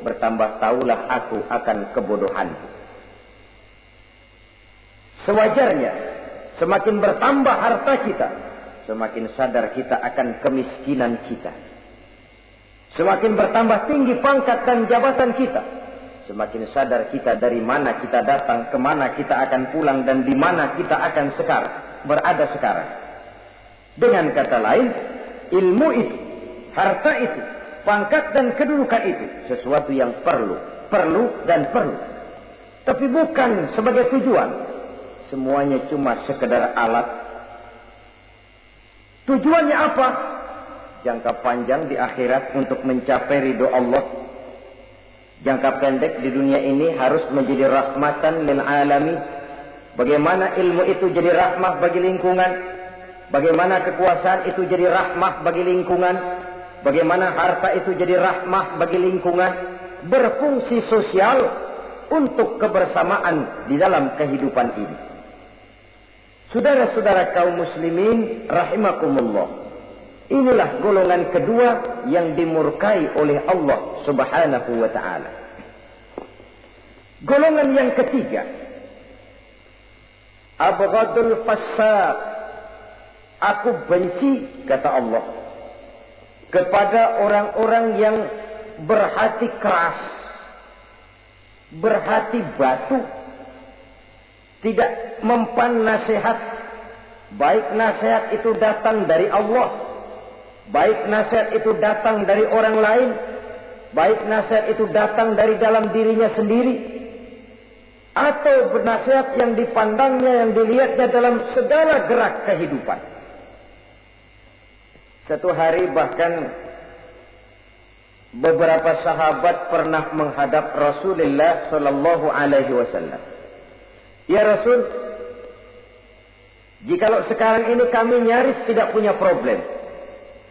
bertambah taulah aku akan kebodohanku. Sewajarnya, semakin bertambah harta kita, semakin sadar kita akan kemiskinan kita. Semakin bertambah tinggi pangkat dan jabatan kita, semakin sadar kita dari mana kita datang, kemana kita akan pulang, dan di mana kita akan berada sekarang. Dengan kata lain, ilmu itu harta itu, pangkat dan kedudukan itu sesuatu yang perlu dan perlu. Tapi bukan sebagai tujuan. Semuanya cuma sekedar alat. Tujuannya apa? Jangka panjang di akhirat untuk mencapai ridho Allah. Jangka pendek di dunia ini harus menjadi rahmatan lil alamin. Bagaimana ilmu itu jadi rahmah bagi lingkungan. Bagaimana kekuasaan itu jadi rahmah bagi lingkungan. Bagaimana harta itu jadi rahmah bagi lingkungan. Berfungsi sosial untuk kebersamaan di dalam kehidupan ini. Saudara-saudara kaum muslimin rahimakumullah. Inilah golongan kedua yang dimurkai oleh Allah Subhanahu wa ta'ala. Golongan yang ketiga, abghadul fasaq. Aku benci, kata Allah, kepada orang-orang yang berhati keras, berhati batu, tidak mempan nasihat, baik nasihat itu datang dari Allah, baik nasihat itu datang dari orang lain, baik nasihat itu datang dari dalam dirinya sendiri, atau nasihat yang dipandangnya, yang dilihatnya dalam segala gerak kehidupan. Satu hari bahkan beberapa sahabat pernah menghadap Rasulullah sallallahu alaihi wasallam. Ya Rasul, jikalau sekarang ini kami nyaris tidak punya problem.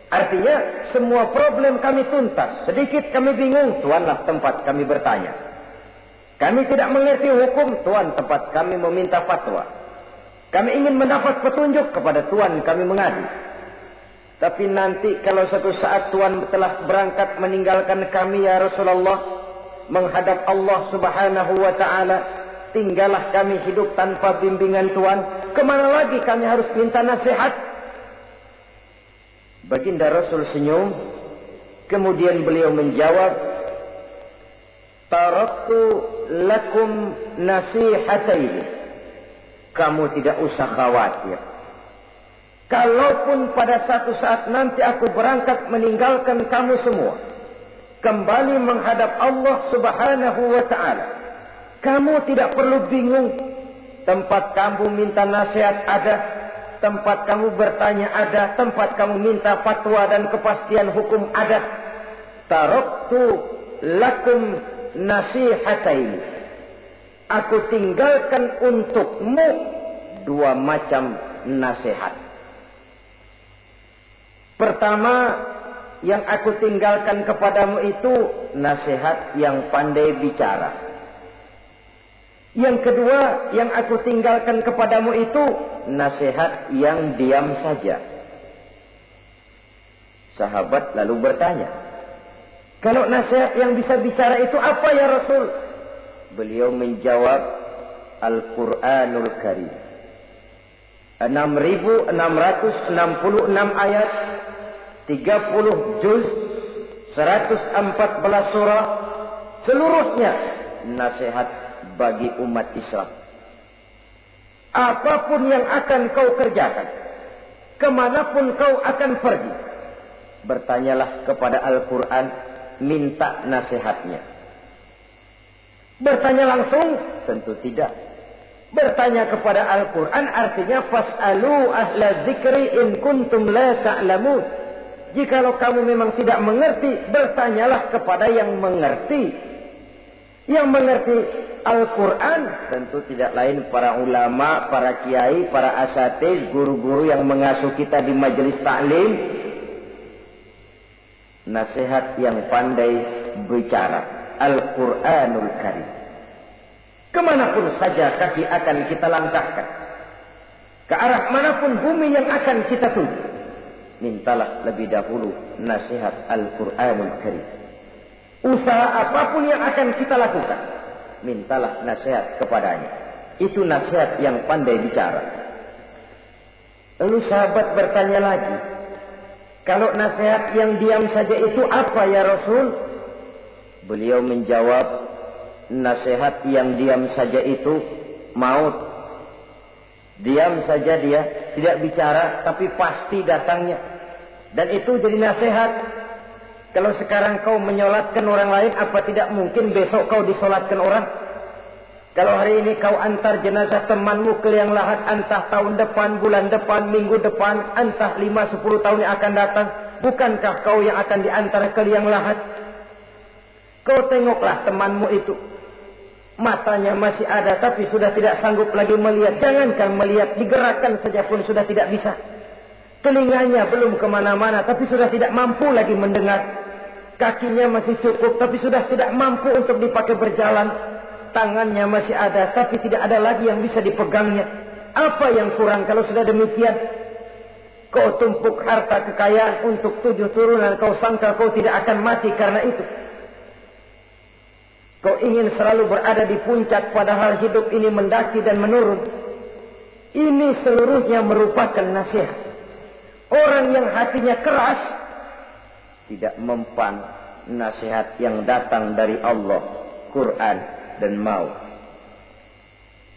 Artinya semua problem kami tuntas. Sedikit kami bingung, Tuanlah tempat kami bertanya. Kami tidak mengerti hukum, Tuan tempat kami meminta fatwa. Kami ingin mendapat petunjuk, kepada Tuan kami mengadu. Tapi nanti kalau suatu saat Tuan telah berangkat meninggalkan kami ya Rasulullah, menghadap Allah Subhanahu wa ta'ala, tinggallah kami hidup tanpa bimbingan Tuan. Kemana lagi kami harus minta nasihat? Baginda Rasul senyum. Kemudian beliau menjawab, taraktu lakum nasihataini. Kamu tidak usah khawatir. Kalaupun pada satu saat nanti aku berangkat meninggalkan kamu semua, kembali menghadap Allah Subhanahu wa ta'ala, kamu tidak perlu bingung. Tempat kamu minta nasihat ada, tempat kamu bertanya ada, tempat kamu minta fatwa dan kepastian hukum ada. Taraktu lakum nasihataini. Aku tinggalkan untukmu dua macam nasihat. Pertama, yang aku tinggalkan kepadamu itu nasihat yang pandai bicara. Yang kedua, yang aku tinggalkan kepadamu itu nasihat yang diam saja. Sahabat lalu bertanya, kalau nasihat yang bisa bicara itu apa ya Rasul? Beliau menjawab, Al-Quranul Karim. 6.666 ayat, 30 juz, 114 surah, seluruhnya nasihat bagi umat Islam. Apapun yang akan kau kerjakan, kemanapun kau akan pergi, bertanyalah kepada Al-Quran, minta nasihatnya. Bertanya langsung? Tentu tidak. Bertanya kepada Al-Quran artinya fas'alu ahla dzikri in kuntum la ta'lamun. Jikalau kamu memang tidak mengerti, bertanyalah kepada yang mengerti. Yang mengerti Al-Quran tentu tidak lain para ulama, para kiai, para asatiz, guru-guru yang mengasuh kita di majelis taklim. Nasihat yang pandai bicara, Al-Quranul Karim. Kemanapun saja kaki akan kita langkahkan, ke arah manapun bumi yang akan kita tuju, mintalah lebih dahulu nasihat Al-Quranul Karim. Usaha apapun yang akan kita lakukan, mintalah nasihat kepadanya. Itu nasihat yang pandai bicara. Lalu sahabat bertanya lagi, kalau nasihat yang diam saja itu apa ya Rasul? Beliau menjawab, nasihat yang diam saja itu maut. Diam saja dia, tidak bicara, tapi pasti datangnya. Dan itu jadi nasihat. Kalau sekarang kau menyolatkan orang lain, apa tidak mungkin besok kau disolatkan orang? Kalau hari ini kau antar jenazah temanmu ke liang lahat, entah tahun depan, bulan depan, minggu depan, entah 5-10 tahun yang akan datang, bukankah kau yang akan diantar ke liang lahat? Kau tengoklah temanmu itu. Matanya masih ada tapi sudah tidak sanggup lagi melihat. Jangankan melihat, digerakkan saja pun sudah tidak bisa. Telinganya belum kemana-mana tapi sudah tidak mampu lagi mendengar. Kakinya masih cukup tapi sudah tidak mampu untuk dipakai berjalan. Tangannya masih ada tapi tidak ada lagi yang bisa dipegangnya. Apa yang kurang kalau sudah demikian? Kau tumpuk harta kekayaan untuk 7 turunan, kau sangka kau tidak akan mati karena itu. Kau ingin selalu berada di puncak padahal hidup ini mendaki dan menurun. Ini seluruhnya merupakan nasihat. Orang yang hatinya keras tidak mempan nasihat yang datang dari Allah, Quran dan maut.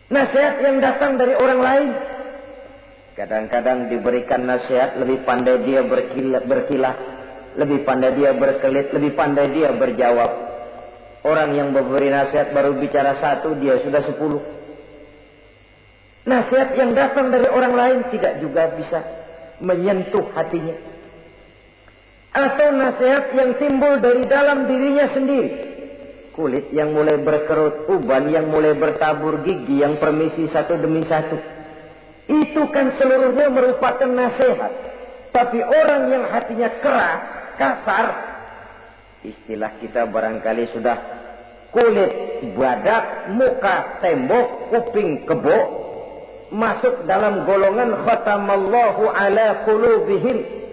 Nasihat yang datang dari orang lain, kadang-kadang diberikan nasihat, lebih pandai dia berkilah, lebih pandai dia berkelit, lebih pandai dia berjawab. Orang yang memberi nasihat baru bicara 1, dia sudah 10. Nasihat yang datang dari orang lain tidak juga bisa menyentuh hatinya. Atau nasihat yang timbul dari dalam dirinya sendiri. Kulit yang mulai berkerut, uban yang mulai bertabur, gigi yang permisi satu demi satu. Itu kan seluruhnya merupakan nasihat. Tapi orang yang hatinya keras, kasar, istilah kita barangkali sudah kulit badak, muka tembok, kuping kebo, masuk dalam golongan khatamallahu ala qulubihim.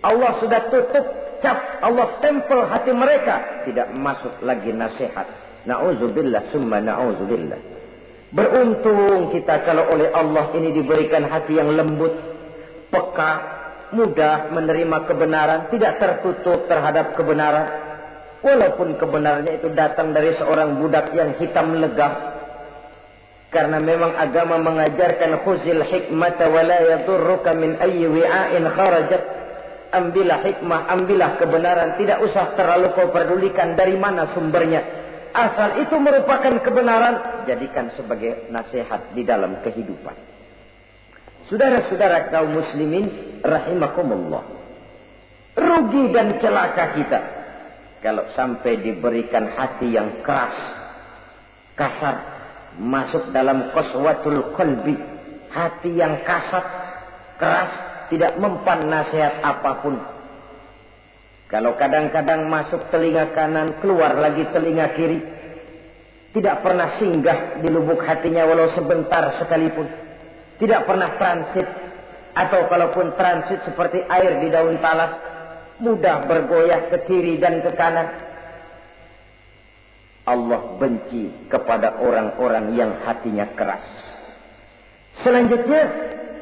Allah sudah tutup cap, Allah stempel hati mereka, tidak masuk lagi nasihat. Na'udzubillah summa na'udzubillah. Beruntung kita kalau oleh Allah ini diberikan hati yang lembut, peka, mudah menerima kebenaran, tidak tertutup terhadap kebenaran. Walaupun kebenarannya itu datang dari seorang budak yang hitam legam. Karena memang agama mengajarkan khuzil hikmata wa la yadurruka min ayyi wi'ain kharajat. Ambillah hikmah, ambillah kebenaran, tidak usah terlalu kau pedulikan dari mana sumbernya. Asal itu merupakan kebenaran, jadikan sebagai nasihat di dalam kehidupan. Saudara-saudara kaum muslimin rahimakumullah. Rugi dan celaka kita kalau sampai diberikan hati yang keras, kasar, masuk dalam qaswatul qalbi, hati yang kasar, keras, tidak mempan nasihat apapun. Kalau kadang-kadang masuk telinga kanan, keluar lagi telinga kiri, tidak pernah singgah di lubuk hatinya walau sebentar sekalipun, tidak pernah transit, atau kalaupun transit seperti air di daun talas, mudah bergoyah ke kiri dan ke kanan. Allah benci kepada orang-orang yang hatinya keras. Selanjutnya,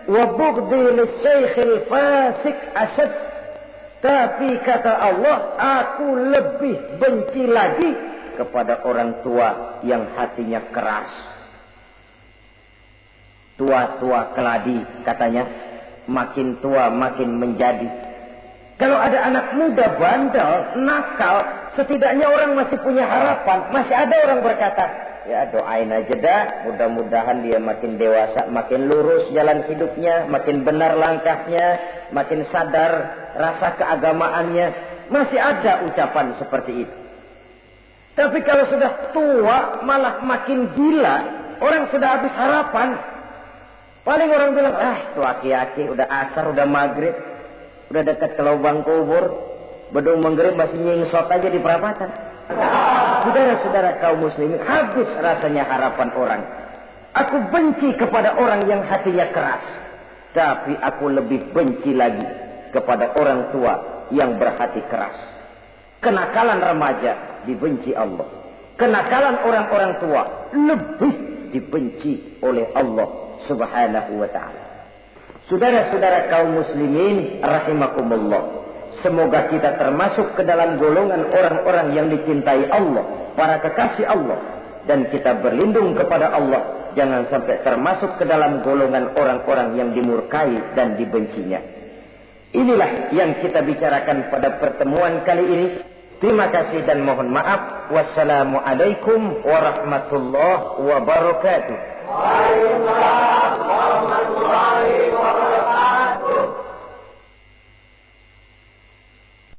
wa bughdhi lisaykhil fasik asad. Tapi kata Allah, aku lebih benci lagi kepada orang tua yang hatinya keras. Tua-tua keladi katanya, makin tua makin menjadi. Kalau ada anak muda bandel, nakal, setidaknya orang masih punya harapan. Masih ada orang berkata, ya doain aja dah, mudah-mudahan dia makin dewasa, makin lurus jalan hidupnya, makin benar langkahnya, makin sadar rasa keagamaannya. Masih ada ucapan seperti itu. Tapi kalau sudah tua, malah makin gila, orang sudah habis harapan. Paling orang bilang, tua aki-aki, udah asar, udah maghrib, udah dekat ke lubang kubur, bedung menggerib masih nyingsot aja di perapatan. Saudara-saudara kaum muslimin, habis rasanya harapan orang. Aku benci kepada orang yang hatinya keras, tapi aku lebih benci lagi kepada orang tua yang berhati keras. Kenakalan remaja dibenci Allah, kenakalan orang-orang tua lebih dibenci oleh Allah Subhanahu wa ta'ala. Saudara-saudara kaum muslimin rahimakumullah, semoga kita termasuk ke dalam golongan orang-orang yang dicintai Allah, para kekasih Allah, dan kita berlindung kepada Allah jangan sampai termasuk ke dalam golongan orang-orang yang dimurkai dan dibencinya. Inilah yang kita bicarakan pada pertemuan kali ini. Terima kasih dan mohon maaf. Wassalamualaikum warahmatullahi wabarakatuh.